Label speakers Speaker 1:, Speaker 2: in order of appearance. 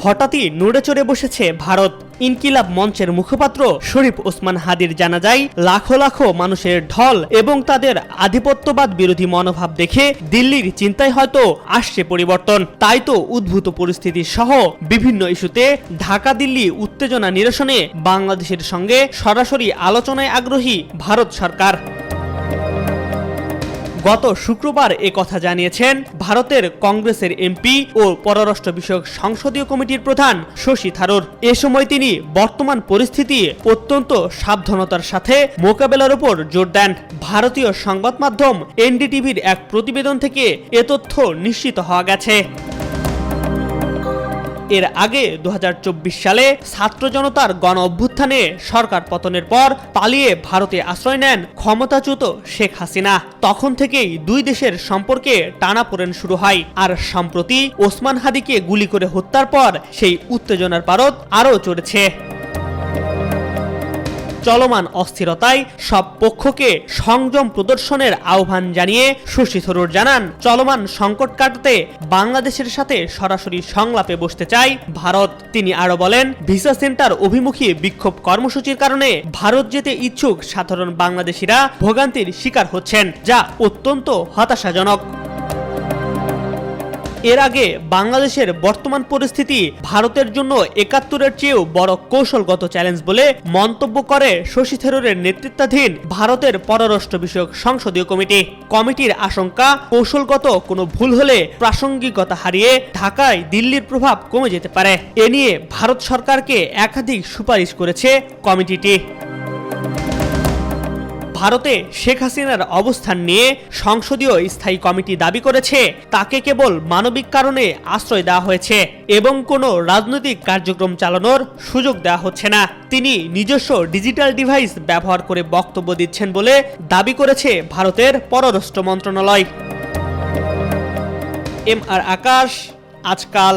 Speaker 1: হঠাৎই নড়ে চড়ে বসেছে ভারত। ইনকিলাব মঞ্চের মুখপাত্র শরীফ ওসমান হাদির জানাজায় লাখো লাখো মানুষের ঢল এবং তাদের আধিপত্যবাদ বিরোধী মনোভাব দেখে দিল্লির চিন্তায় হয়তো আসছে পরিবর্তন। তাই তো উদ্ভূত পরিস্থিতি সহ বিভিন্ন ইস্যুতে ঢাকা দিল্লি উত্তেজনা নিরসনে বাংলাদেশের সঙ্গে সরাসরি আলোচনায় আগ্রহী ভারত সরকার। গত শুক্রবার কথা জানিয়েছেন ভারতের কংগ্রেসের এমপি ও পররাষ্ট্র বিষয়ক সংসদীয় কমিটির প্রধান শশী থারুর। এ সময় তিনি বর্তমান পরিস্থিতি অত্যন্ত সাবধানতার সাথে মোকাবেলার উপর জোর দেন। ভারতীয় সংবাদ মাধ্যম এনডিটিভির এক প্রতিবেদন থেকে এ তথ্য নিশ্চিত হওয়া গেছে। এর আগে 2024 সালে ছাত্র জনতার গণ অভ্যুত্থানে সরকার পতনের পর পালিয়ে ভারতে আশ্রয় নেন ক্ষমতাচ্যুত শেখ হাসিনা। তখন থেকেই দুই দেশের সম্পর্কে টানাপোড়েন শুরু হয়। আর সম্প্রতি ওসমান হাদিকে গুলি করে হত্যার পর সেই উত্তেজনার পারদ আরও চড়েছে। চলমান অস্থিরতায় সব পক্ষকে সংযম প্রদর্শনের আহ্বান জানিয়ে শশী থারুর জানান, চলমান সংকট কাটাতে বাংলাদেশের সাথে সরাসরি সংলাপে বসতে চায় ভারত। তিনি আরো বলেন, ভিসা সেন্টার অভিমুখী বিক্ষোভ কর্মসূচির কারণে ভারত যেতে ইচ্ছুক সাধারণ বাংলাদেশিরা ভোগান্তির শিকার হচ্ছেন, যা অত্যন্ত হতাশাজনক। এর আগে বাংলাদেশের বর্তমান পরিস্থিতি ভারতের জন্য ৭১-এর চেয়েও বড় কৌশলগত চ্যালেঞ্জ বলে মন্তব্য করে শশী থারুরের নেতৃত্বাধীন ভারতের পররাষ্ট্র বিষয়ক সংসদীয় কমিটির আশঙ্কা, কৌশলগত কোনো ভুল হলে প্রাসঙ্গিকতা হারিয়ে ঢাকায় দিল্লির প্রভাব কমে যেতে পারে। এ নিয়ে ভারত সরকারকে একাধিক সুপারিশ করেছে কমিটিটি। ভারতে শেখ হাসিনার অবস্থান নিয়ে সংসদীয় স্থায়ী কমিটি দাবি করেছে তাকে কেবল মানবিক কারণে আশ্রয় দেওয়া হয়েছে এবং কোনো রাজনৈতিক কার্যক্রম চালানোর সুযোগ দেওয়া হচ্ছে না। তিনি নিজস্ব ডিজিটাল ডিভাইস ব্যবহার করে বক্তব্য দিচ্ছেন বলে দাবি করেছে ভারতের পররাষ্ট্র মন্ত্রণালয়। MR আকাশ, আজকাল।